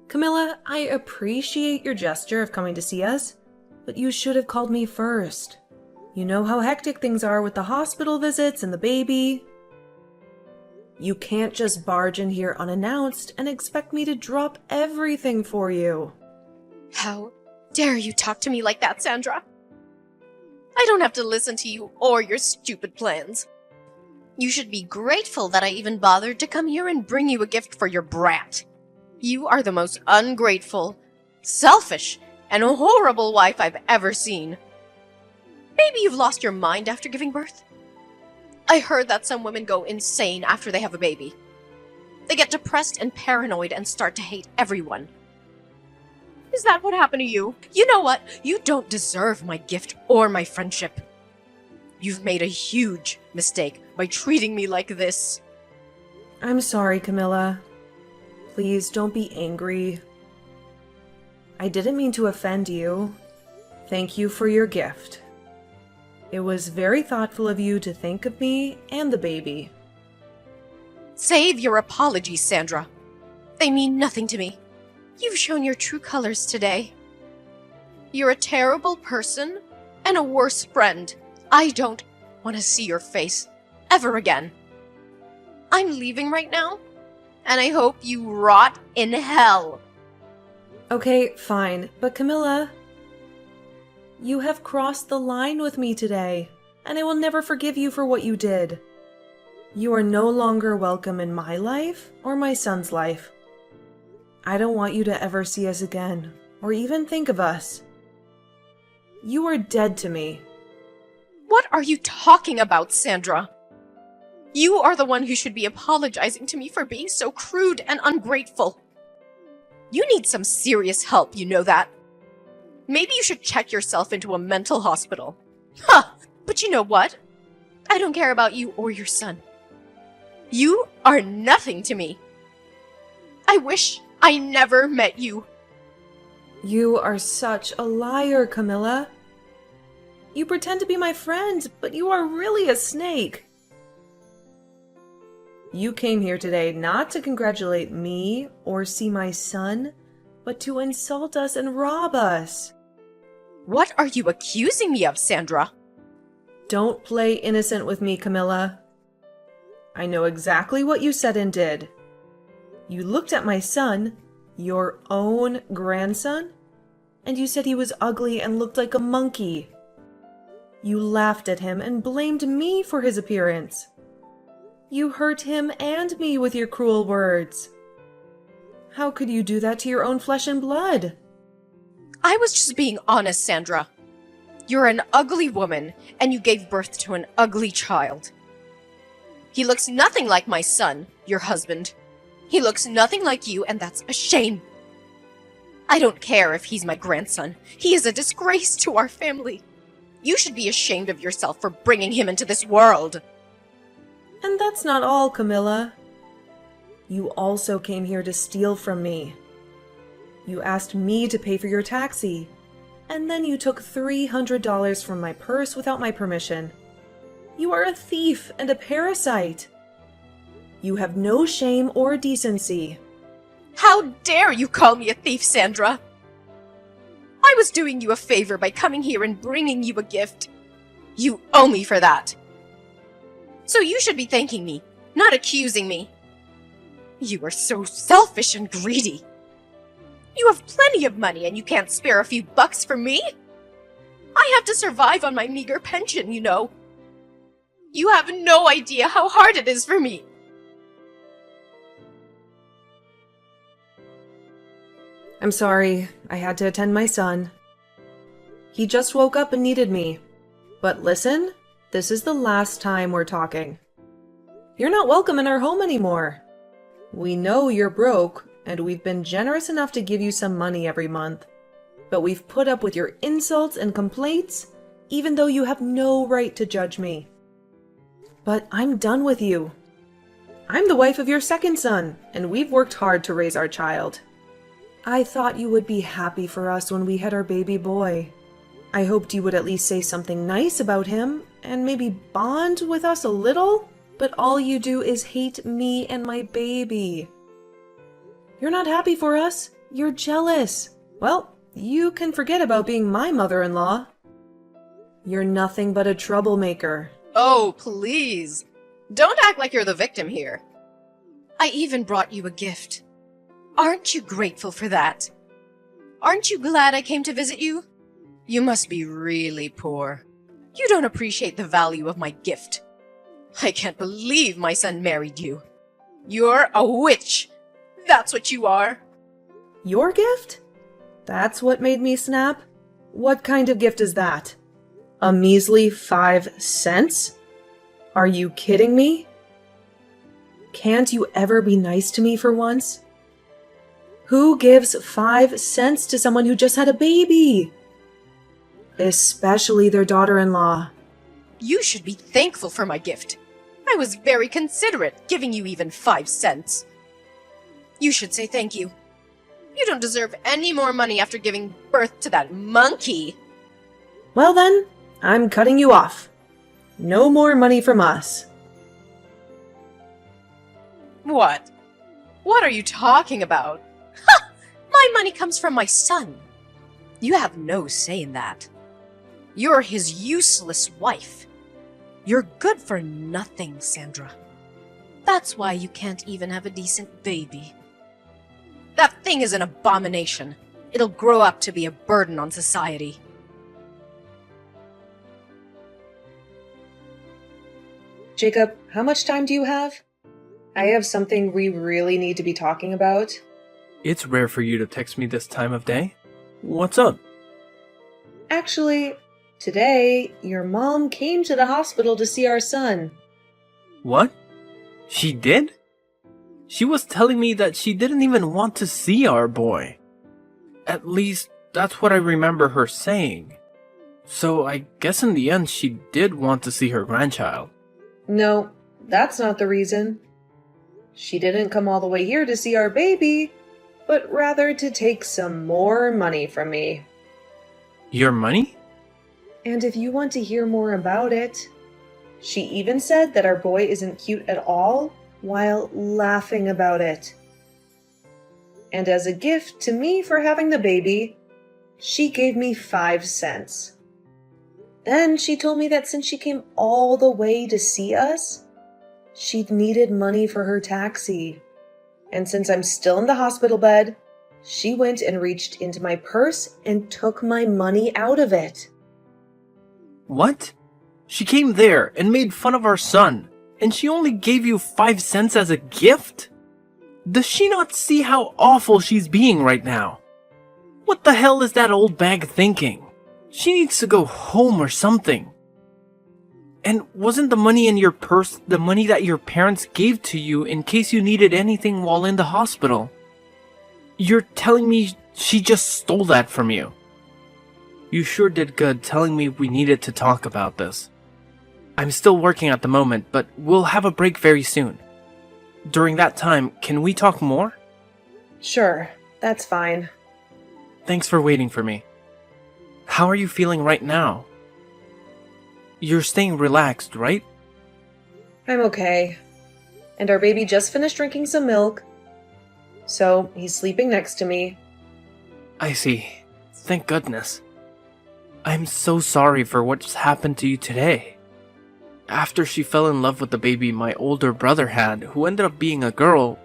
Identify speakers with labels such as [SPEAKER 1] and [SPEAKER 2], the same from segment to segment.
[SPEAKER 1] Camilla, I appreciate your gesture of coming to see us, but you should have called me first. You know how hectic things are with the hospital visits and the baby. You can't just barge in here unannounced and expect me to drop everything for you.
[SPEAKER 2] How dare you talk to me like that, Sandra? I don't have to listen to you or your stupid plans. You should be grateful that I even bothered to come here and bring you a gift for your brat. You are the most ungrateful, selfish, and horrible wife I've ever seen. Maybe you've lost your mind after giving birth? I heard that some women go insane after they have a baby. They get depressed and paranoid and start to hate everyone. Is that what happened to you? You know what? You don't deserve my gift or my friendship. You've made a huge mistake by treating me like this.
[SPEAKER 1] I'm sorry, Camilla. Please don't be angry. I didn't mean to offend you. Thank you for your gift. It was very thoughtful of you to think of me and the baby.
[SPEAKER 2] Save your apologies, Sandra. They mean nothing to me. You've shown your true colors today. You're a terrible person and a worse friend. I don't want to see your face ever again. I'm leaving right now, and I hope you rot in hell.
[SPEAKER 1] Okay, fine, but Camilla, you have crossed the line with me today, and I will never forgive you for what you did. You are no longer welcome in my life or my son's life. I don't want you to ever see us again, or even think of us. You are dead to me.
[SPEAKER 2] What are you talking about, Sandra? You are the one who should be apologizing to me for being so crude and ungrateful. You need some serious help, you know that. Maybe you should check yourself into a mental hospital. Huh, but you know what? I don't care about you or your son. You are nothing to me. I wish I never met you.
[SPEAKER 1] You are such a liar, Camilla. You pretend to be my friend, but you are really a snake. You came here today not to congratulate me or see my son, but to insult us and rob us.
[SPEAKER 2] What are you accusing me of, Sandra?
[SPEAKER 1] Don't play innocent with me, Camilla. I know exactly what you said and did. You looked at my son, your own grandson, and you said he was ugly and looked like a monkey. You laughed at him and blamed me for his appearance. You hurt him and me with your cruel words. How could you do that to your own flesh and blood?
[SPEAKER 2] I was just being honest, Sandra. You're an ugly woman, and you gave birth to an ugly child. He looks nothing like my son, your husband. He looks nothing like you, and that's a shame. I don't care if he's my grandson. He is a disgrace to our family. You should be ashamed of yourself for bringing him into this world.
[SPEAKER 1] And that's not all, Camilla. You also came here to steal from me. You asked me to pay for your taxi, and then you took $300 from my purse without my permission. You are a thief and a parasite. You have no shame or decency.
[SPEAKER 2] How dare you call me a thief, Sandra? I was doing you a favor by coming here and bringing you a gift. You owe me for that. So you should be thanking me, not accusing me. You are so selfish and greedy. You have plenty of money and you can't spare a few bucks for me? I have to survive on my meager pension, you know. You have no idea how hard it is for me.
[SPEAKER 1] I'm sorry, I had to attend my son. He just woke up and needed me. But listen, this is the last time we're talking. You're not welcome in our home anymore. We know you're broke, and we've been generous enough to give you some money every month. But we've put up with your insults and complaints, even though you have no right to judge me. But I'm done with you. I'm the wife of your second son, and we've worked hard to raise our child. I thought you would be happy for us when we had our baby boy. I hoped you would at least say something nice about him, and maybe bond with us a little, but all you do is hate me and my baby. You're not happy for us, You're jealous. Well, you can forget about being my mother-in-law. You're nothing but a troublemaker.
[SPEAKER 2] Oh, please. Don't act like you're the victim here. I even brought you a gift. Aren't you grateful for that? Aren't you glad I came to visit you? You must be really poor. You don't appreciate the value of my gift. I can't believe my son married you. You're a witch. That's what you are.
[SPEAKER 1] Your gift? That's what made me snap? What kind of gift is that? A measly 5 cents? Are you kidding me? Can't you ever be nice to me for once? Who gives 5 cents to someone who just had a baby? Especially their daughter-in-law.
[SPEAKER 2] You should be thankful for my gift. I was very considerate, giving you even 5 cents. You should say thank you. You don't deserve any more money after giving birth to that monkey.
[SPEAKER 1] Well then, I'm cutting you off. No more money from us.
[SPEAKER 2] What? What are you talking about? Ha! My money comes from my son. You have no say in that. You're his useless wife. You're good for nothing, Sandra. That's why you can't even have a decent baby. That thing is an abomination. It'll grow up to be a burden on society.
[SPEAKER 1] Jacob, how much time do you have? I have something we really need to be talking about.
[SPEAKER 3] It's rare for you to text me this time of day. What's up?
[SPEAKER 1] Actually, today, your mom came to the hospital to see our son.
[SPEAKER 3] What? She did? She was telling me that she didn't even want to see our boy. At least, that's what I remember her saying. So I guess in the end she did want to see her grandchild.
[SPEAKER 1] No, that's not the reason. She didn't come all the way here to see our baby, but rather to take some more money from me.
[SPEAKER 3] Your money?
[SPEAKER 1] And if you want to hear more about it, she even said that our boy isn't cute at all, while laughing about it. And as a gift to me for having the baby, she gave me 5 cents. Then she told me that since she came all the way to see us, she needed money for her taxi. And since I'm still in the hospital bed, she went and reached into my purse and took my money out of it.
[SPEAKER 3] What? She came there and made fun of our son, and she only gave you 5 cents as a gift? Does she not see how awful she's being right now? What the hell is that old bag thinking? She needs to go home or something. And wasn't the money in your purse the money that your parents gave to you in case you needed anything while in the hospital? You're telling me she just stole that from you? You sure did good telling me we needed to talk about this. I'm still working at the moment, but we'll have a break very soon. During that time, can we talk more?
[SPEAKER 1] Sure, that's fine.
[SPEAKER 3] Thanks for waiting for me. How are you feeling right now? You're staying relaxed, right?
[SPEAKER 1] I'm okay. And our baby just finished drinking some milk, so he's sleeping next to me.
[SPEAKER 3] I see. Thank goodness. I'm so sorry for what's happened to you today. After she fell in love with the baby my older brother had, who ended up being a girl,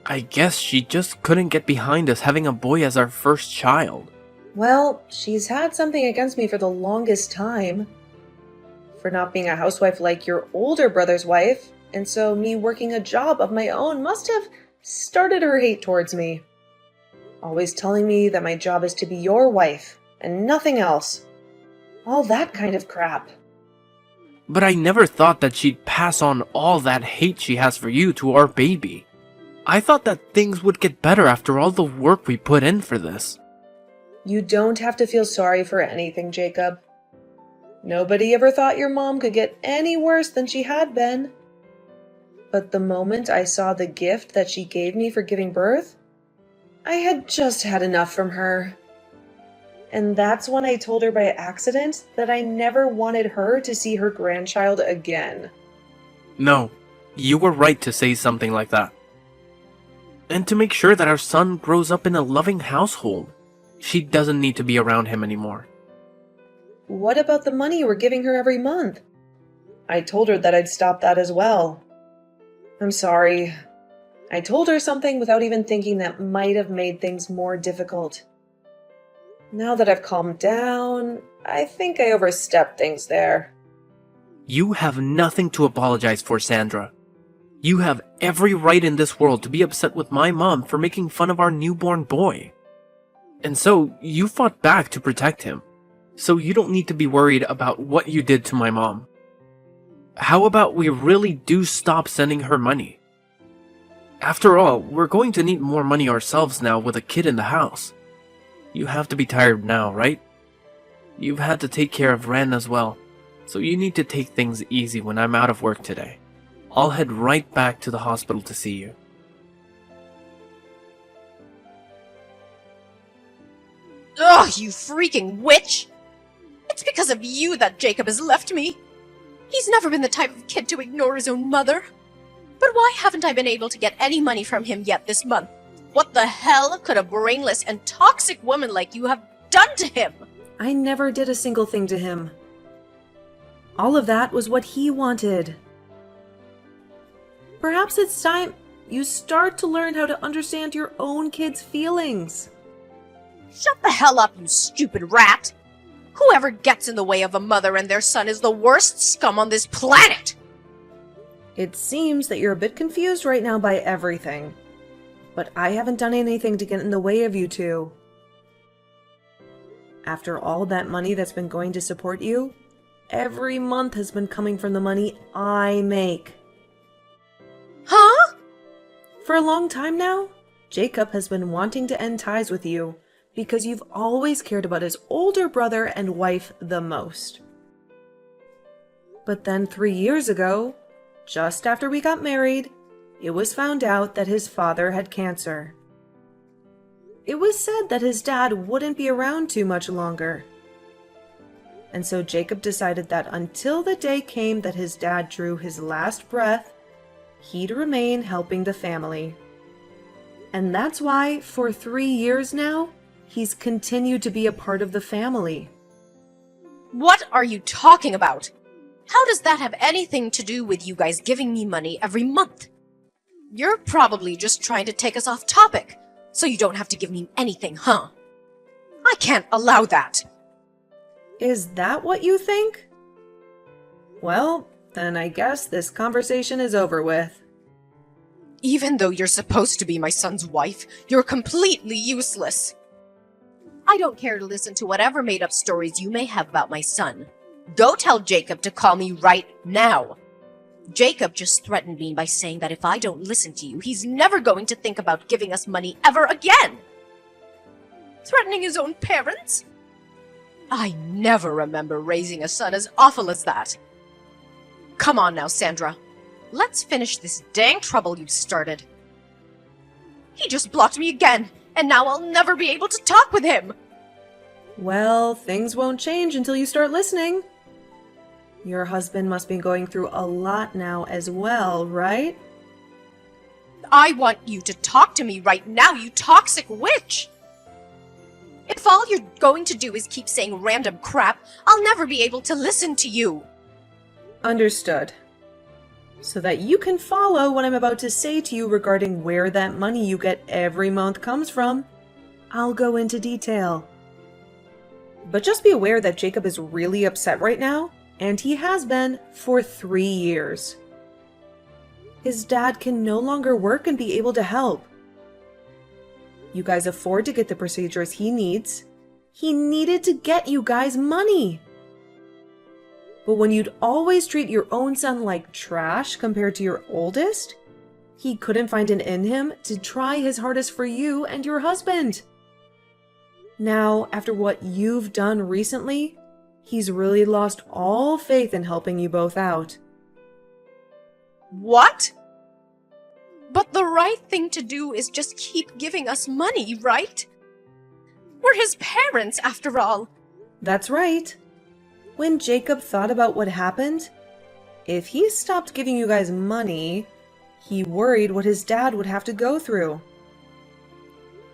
[SPEAKER 3] I guess she just couldn't get behind us having a boy as our first child.
[SPEAKER 1] Well, she's had something against me for the longest time. For not being a housewife like your older brother's wife, and so me working a job of my own must have started her hate towards me. Always telling me that my job is to be your wife, and nothing else. All that kind of crap.
[SPEAKER 3] But I never thought that she'd pass on all that hate she has for you to our baby. I thought that things would get better after all the work we put in for this.
[SPEAKER 1] You don't have to feel sorry for anything, Jacob. Nobody ever thought your mom could get any worse than she had been. But the moment I saw the gift that she gave me for giving birth, I had just had enough from her. And that's when I told her by accident that I never wanted her to see her grandchild again.
[SPEAKER 3] No, you were right to say something like that. and to make sure that our son grows up in a loving household. She doesn't need to be around him anymore.
[SPEAKER 1] What about the money we're giving her every month? I told her that I'd stop that as well. I'm sorry. I told her something without even thinking that might have made things more difficult. Now that I've calmed down, I think I overstepped things there.
[SPEAKER 3] You have nothing to apologize for, Sandra. You have every right in this world to be upset with my mom for making fun of our newborn boy. And so, you fought back to protect him. So you don't need to be worried about what you did to my mom. How about we really do stop sending her money? After all, we're going to need more money ourselves now with a kid in the house. You have to be tired now, right? You've had to take care of Ren as well, so you need to take things easy when I'm out of work today. I'll head right back to the hospital to see you.
[SPEAKER 2] Ugh, you freaking witch! It's because of you that Jacob has left me. He's never been the type of kid to ignore his own mother. But why haven't I been able to get any money from him yet this month? What the hell could a brainless and toxic woman like you have done to him?
[SPEAKER 1] I never did a single thing to him. All of that was what he wanted. Perhaps it's time you start to learn how to understand your own kid's feelings.
[SPEAKER 2] Shut the hell up, you stupid rat! Whoever gets in the way of a mother and their son is the worst scum on this planet!
[SPEAKER 1] It seems that you're a bit confused right now by everything. But I haven't done anything to get in the way of you two. After all that money that's been going to support you, every month has been coming from the money I make.
[SPEAKER 2] Huh?
[SPEAKER 1] For a long time now, Jacob has been wanting to end ties with you because you've always cared about his older brother and wife the most. But then 3 years ago, just after we got married, it was found out that his father had cancer. It was said that his dad wouldn't be around too much longer. And so Jacob decided that until the day came that his dad drew his last breath, he'd remain helping the family. And that's why, for 3 years now, he's continued to be a part of the family.
[SPEAKER 2] What are you talking about? How does that have anything to do with you guys giving me money every month? You're probably just trying to take us off topic, so you don't have to give me anything, huh? I can't allow that!
[SPEAKER 1] Is that what you think? Well, then I guess this conversation is over with.
[SPEAKER 2] Even though you're supposed to be my son's wife, you're completely useless. I don't care to listen to whatever made-up stories you may have about my son. Go tell Jacob to call me right now. Jacob just threatened me by saying that if I don't listen to you, he's never going to think about giving us money ever again. Threatening his own parents? I never remember raising a son as awful as that. Come on now, Sandra. Let's finish this dang trouble you started. He just blocked me again, and now I'll never be able to talk with him.
[SPEAKER 1] Well, things won't change until you start listening. Your husband must be going through a lot now as well, right?
[SPEAKER 2] I want you to talk to me right now, you toxic witch! If all you're going to do is keep saying random crap, I'll never be able to listen to you.
[SPEAKER 1] Understood. So that you can follow what I'm about to say to you regarding where that money you get every month comes from, I'll go into detail. But just be aware that Jacob is really upset right now, and he has been for 3 years. His dad can no longer work and be able to help. You guys afford to get the procedures he needs. He needed to get you guys money. But when you'd always treat your own son like trash compared to your oldest, he couldn't find it in him to try his hardest for you and your husband. Now, after what you've done recently, he's really lost all faith in helping you both out.
[SPEAKER 2] What? But the right thing to do is just keep giving us money, right? We're his parents, after all.
[SPEAKER 1] That's right. When Jacob thought about what happened, if he stopped giving you guys money, he worried what his dad would have to go through.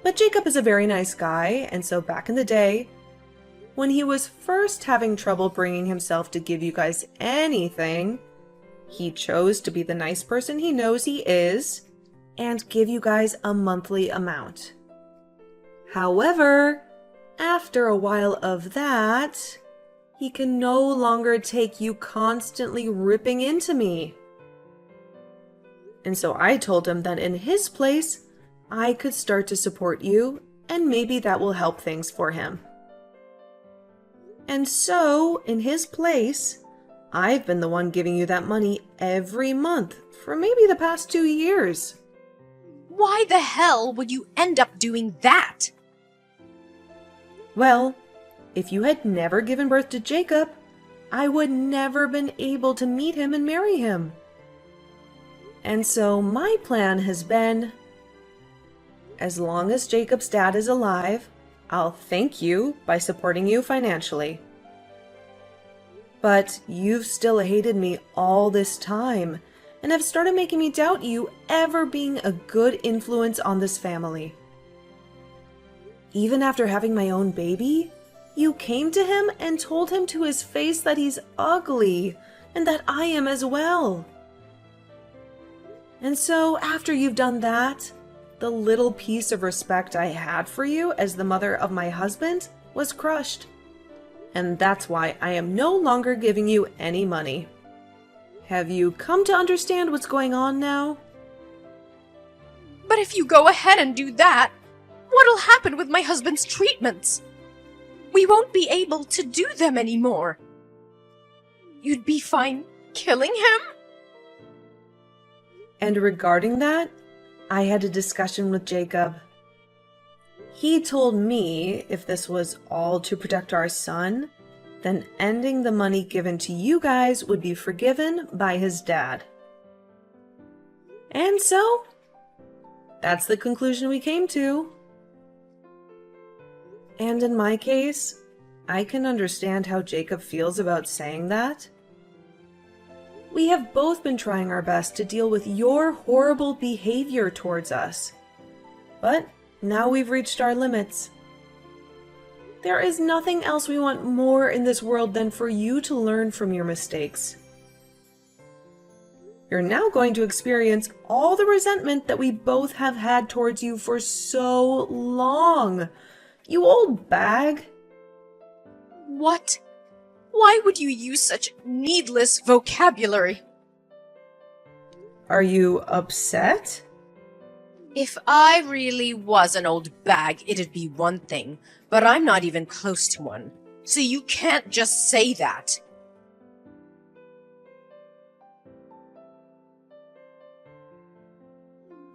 [SPEAKER 1] But Jacob is a very nice guy, and so back in the day, when he was first having trouble bringing himself to give you guys anything, he chose to be the nice person he knows he is and give you guys a monthly amount. However, after a while of that, he can no longer take you constantly ripping into me. And so I told him that in his place, I could start to support you, and maybe that will help things for him. And so, in his place, I've been the one giving you that money every month for maybe the past 2 years.
[SPEAKER 2] Why the hell would you end up doing that?
[SPEAKER 1] Well, if you had never given birth to Jacob, I would never been able to meet him and marry him. And so my plan has been, as long as Jacob's dad is alive, I'll thank you by supporting you financially. But you've still hated me all this time and have started making me doubt you ever being a good influence on this family. Even after having my own baby, you came to him and told him to his face that he's ugly and that I am as well. And so after you've done that, the little piece of respect I had for you as the mother of my husband was crushed. And that's why I am no longer giving you any money. Have you come to understand what's going on now?
[SPEAKER 2] But if you go ahead and do that, what'll happen with my husband's treatments? We won't be able to do them anymore. You'd be fine killing him?
[SPEAKER 1] And regarding that, I had a discussion with Jacob. He told me if this was all to protect our son, then ending the money given to you guys would be forgiven by his dad. And so, that's the conclusion we came to. And in my case, I can understand how Jacob feels about saying that. We have both been trying our best to deal with your horrible behavior towards us. But now we've reached our limits. There is nothing else we want more in this world than for you to learn from your mistakes. You're now going to experience all the resentment that we both have had towards you for so long. You old bag.
[SPEAKER 2] What? Why would you use such needless vocabulary?
[SPEAKER 1] Are you upset?
[SPEAKER 2] If I really was an old bag, it'd be one thing, but I'm not even close to one. So you can't just say that.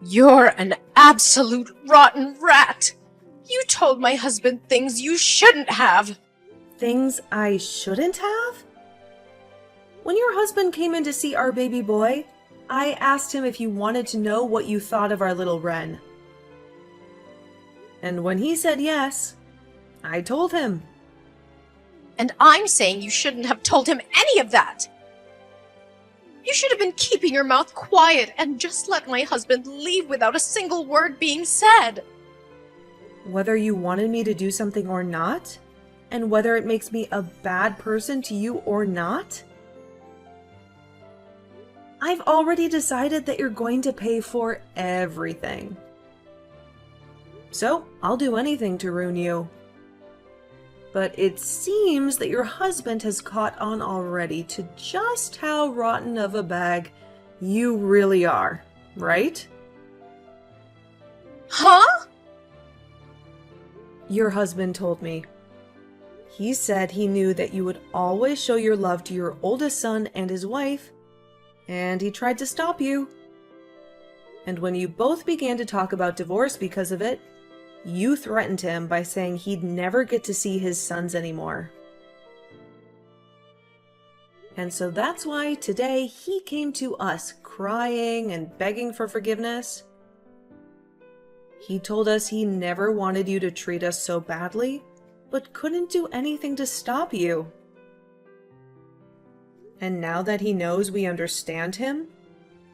[SPEAKER 2] You're an absolute rotten rat! You told my husband things you shouldn't have!
[SPEAKER 1] Things I shouldn't have? When your husband came in to see our baby boy, I asked him if he wanted to know what you thought of our little Wren. And when he said yes, I told him.
[SPEAKER 2] And I'm saying you shouldn't have told him any of that! You should have been keeping your mouth quiet and just let my husband leave without a single word being said!
[SPEAKER 1] Whether you wanted me to do something or not, and whether it makes me a bad person to you or not, I've already decided that you're going to pay for everything. So, I'll do anything to ruin you. But it seems that your husband has caught on already to just how rotten of a bag you really are, right?
[SPEAKER 2] Huh?
[SPEAKER 1] Your husband told me. He said he knew that you would always show your love to your oldest son and his wife, and he tried to stop you. And when you both began to talk about divorce because of it, you threatened him by saying he'd never get to see his sons anymore. And so that's why today he came to us crying and begging for forgiveness. He told us he never wanted you to treat us so badly, but couldn't do anything to stop you. And now that he knows we understand him,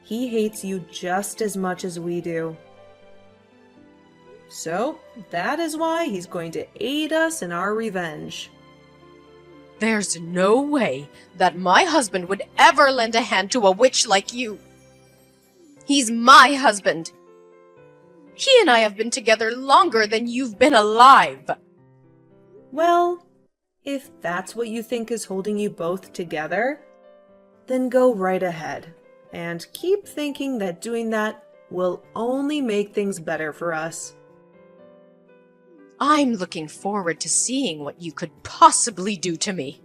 [SPEAKER 1] he hates you just as much as we do. So, that is why he's going to aid us in our revenge.
[SPEAKER 2] There's no way that my husband would ever lend a hand to a witch like you. He's my husband. He and I have been together longer than you've been alive.
[SPEAKER 1] Well, if that's what you think is holding you both together, then go right ahead and keep thinking that doing that will only make things better for us.
[SPEAKER 2] I'm looking forward to seeing what you could possibly do to me.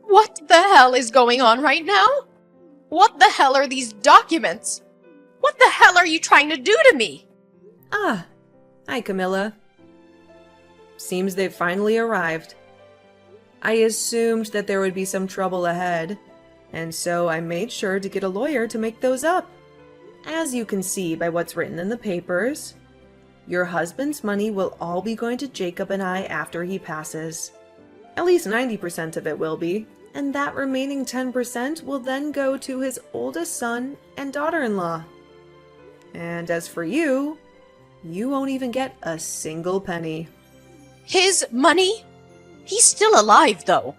[SPEAKER 2] What the hell is going on right now? What the hell are these documents? What the hell are you trying to do to me?
[SPEAKER 1] Ah, hi Camilla. Seems they've finally arrived. I assumed that there would be some trouble ahead, and so I made sure to get a lawyer to make those up. As you can see by what's written in the papers, your husband's money will all be going to Jacob and I after he passes. At least 90% of it will be, and that remaining 10% will then go to his oldest son and daughter-in-law. And as for you, you won't even get a single penny.
[SPEAKER 2] His money? He's still alive, though.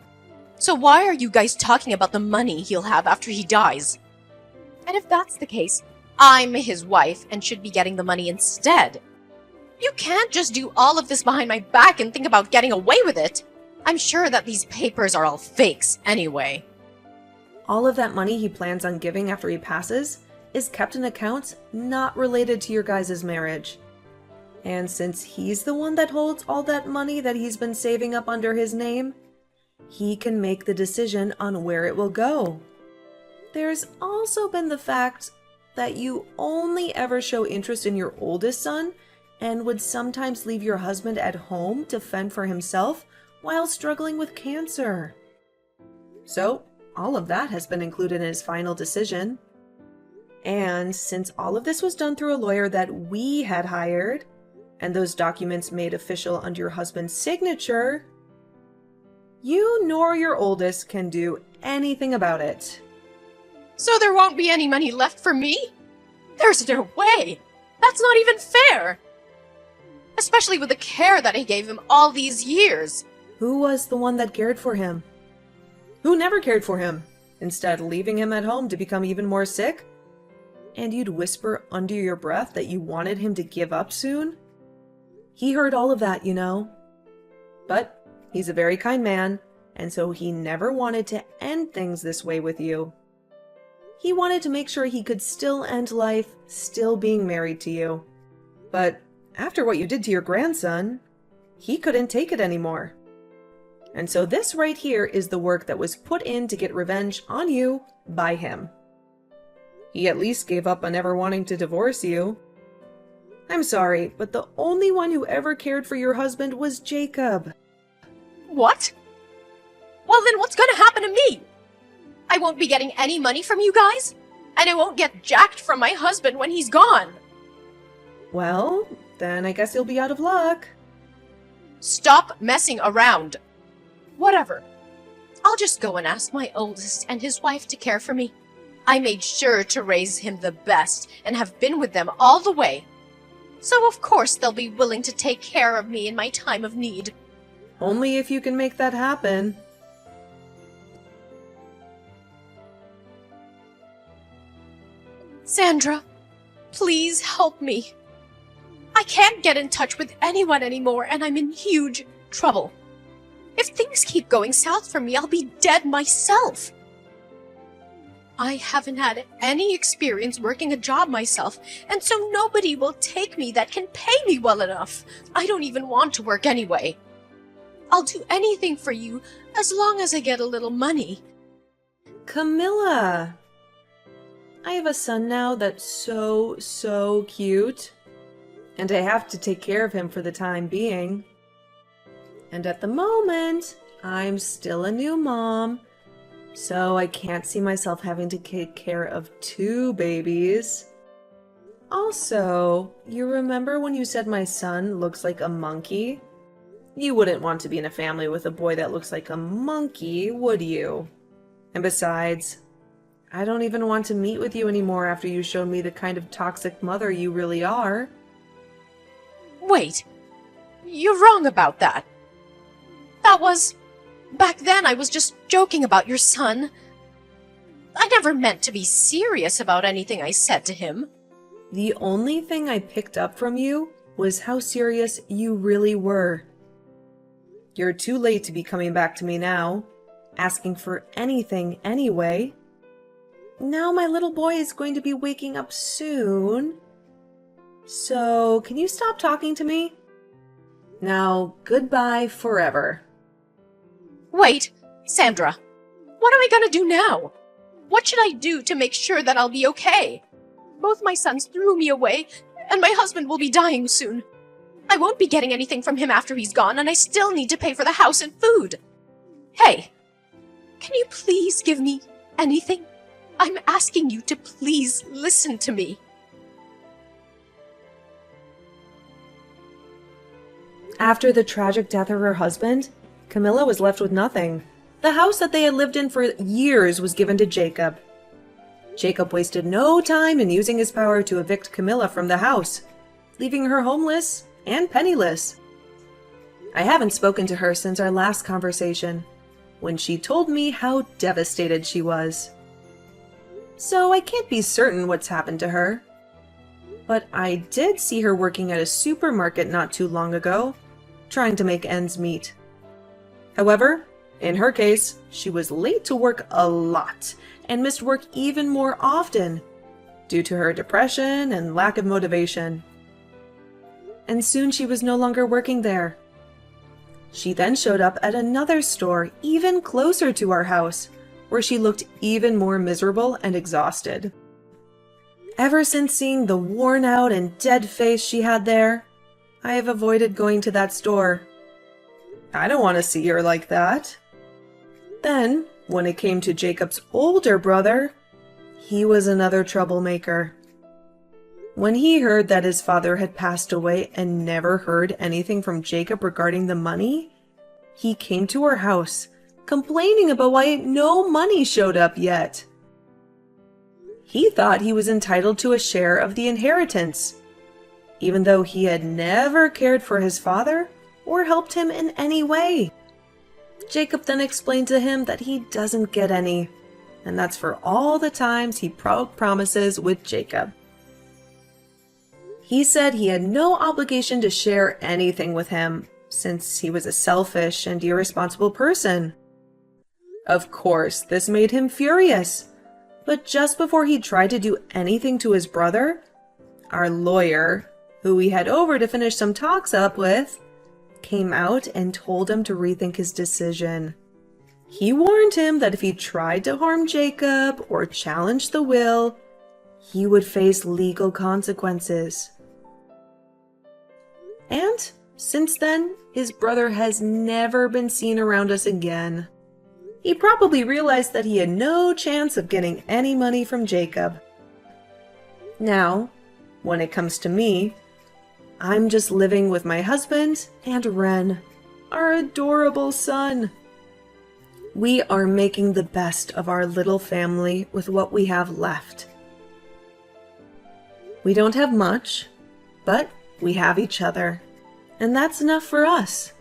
[SPEAKER 2] So why are you guys talking about the money he'll have after he dies? And if that's the case, I'm his wife and should be getting the money instead. You can't just do all of this behind my back and think about getting away with it. I'm sure that these papers are all fakes anyway.
[SPEAKER 1] All of that money he plans on giving after he passes is kept in accounts not related to your guys' marriage. And since he's the one that holds all that money that he's been saving up under his name, he can make the decision on where it will go. There's also been the fact that you only ever show interest in your oldest son and would sometimes leave your husband at home to fend for himself while struggling with cancer. So, all of that has been included in his final decision. And since all of this was done through a lawyer that we had hired, and those documents made official under your husband's signature, you nor your oldest can do anything about it.
[SPEAKER 2] So there won't be any money left for me? There's no way! That's not even fair! Especially with the care that I gave him all these years.
[SPEAKER 1] Who was the one that cared for him? Who never cared for him, instead leaving him at home to become even more sick? And you'd whisper under your breath that you wanted him to give up soon? He heard all of that, you know. But he's a very kind man, and so he never wanted to end things this way with you. He wanted to make sure he could still end life still being married to you. But after what you did to your grandson, he couldn't take it anymore. And so this right here is the work that was put in to get revenge on you by him. He at least gave up on ever wanting to divorce you. I'm sorry, but the only one who ever cared for your husband was Jacob.
[SPEAKER 2] What? Well, then what's gonna happen to me? I won't be getting any money from you guys, and I won't get jacked from my husband when he's gone.
[SPEAKER 1] Well, then I guess you'll be out of luck.
[SPEAKER 2] Stop messing around. Whatever. I'll just go and ask my oldest and his wife to care for me. I made sure to raise him the best and have been with them all the way. So of course they'll be willing to take care of me in my time of need.
[SPEAKER 1] Only if you can make that happen.
[SPEAKER 2] Sandra, please help me. I can't get in touch with anyone anymore and I'm in huge trouble. If things keep going south for me, I'll be dead myself. I haven't had any experience working a job myself, and so nobody will take me that can pay me well enough. I don't even want to work anyway. I'll do anything for you as long as I get a little money.
[SPEAKER 1] Camilla! I have a son now that's so cute. And I have to take care of him for the time being. And at the moment, I'm still a new mom. So I can't see myself having to take care of 2 babies. Also, you remember when you said my son looks like a monkey? You wouldn't want to be in a family with a boy that looks like a monkey, would you? And besides, I don't even want to meet with you anymore after you showed me the kind of toxic mother you really are.
[SPEAKER 2] Wait, you're wrong about that. Back then I was just joking about your son. I never meant to be serious about anything I said to him.
[SPEAKER 1] The only thing I picked up from you was how serious you really were. You're too late to be coming back to me now, asking for anything anyway. Now my little boy is going to be waking up soon. So, can you stop talking to me? Now, goodbye forever.
[SPEAKER 2] Wait, Sandra, what am I gonna do now? What should I do to make sure that I'll be okay? Both my sons threw me away, and my husband will be dying soon. I won't be getting anything from him after he's gone, and I still need to pay for the house and food. Hey, can you please give me anything? I'm asking you to please listen to me.
[SPEAKER 1] After the tragic death of her husband, Camilla was left with nothing. The house that they had lived in for years was given to Jacob. Jacob wasted no time in using his power to evict Camilla from the house, leaving her homeless and penniless. I haven't spoken to her since our last conversation, when she told me how devastated she was. So I can't be certain what's happened to her. But I did see her working at a supermarket not too long ago, trying to make ends meet. However, in her case, she was late to work a lot and missed work even more often due to her depression and lack of motivation. And soon she was no longer working there. She then showed up at another store even closer to our house, where she looked even more miserable and exhausted. Ever since seeing the worn out and dead face she had there, I have avoided going to that store. I don't want to see her like that. Then, when it came to Jacob's older brother, he was another troublemaker. When he heard that his father had passed away and never heard anything from Jacob regarding the money, he came to our house, complaining about why no money showed up yet. He thought he was entitled to a share of the inheritance, even though he had never cared for his father or helped him in any way. Jacob then explained to him that he doesn't get any, and that's for all the times he broke promises with Jacob. He said he had no obligation to share anything with him, since he was a selfish and irresponsible person. Of course, this made him furious, but just before he tried to do anything to his brother, our lawyer, who we had over to finish some talks up with, came out and told him to rethink his decision. He warned him that if he tried to harm Jacob or challenge the will, he would face legal consequences. And since then, his brother has never been seen around us again. He probably realized that he had no chance of getting any money from Jacob. Now, when it comes to me, I'm just living with my husband and Ren, our adorable son. We are making the best of our little family with what we have left. We don't have much, but we have each other, and that's enough for us.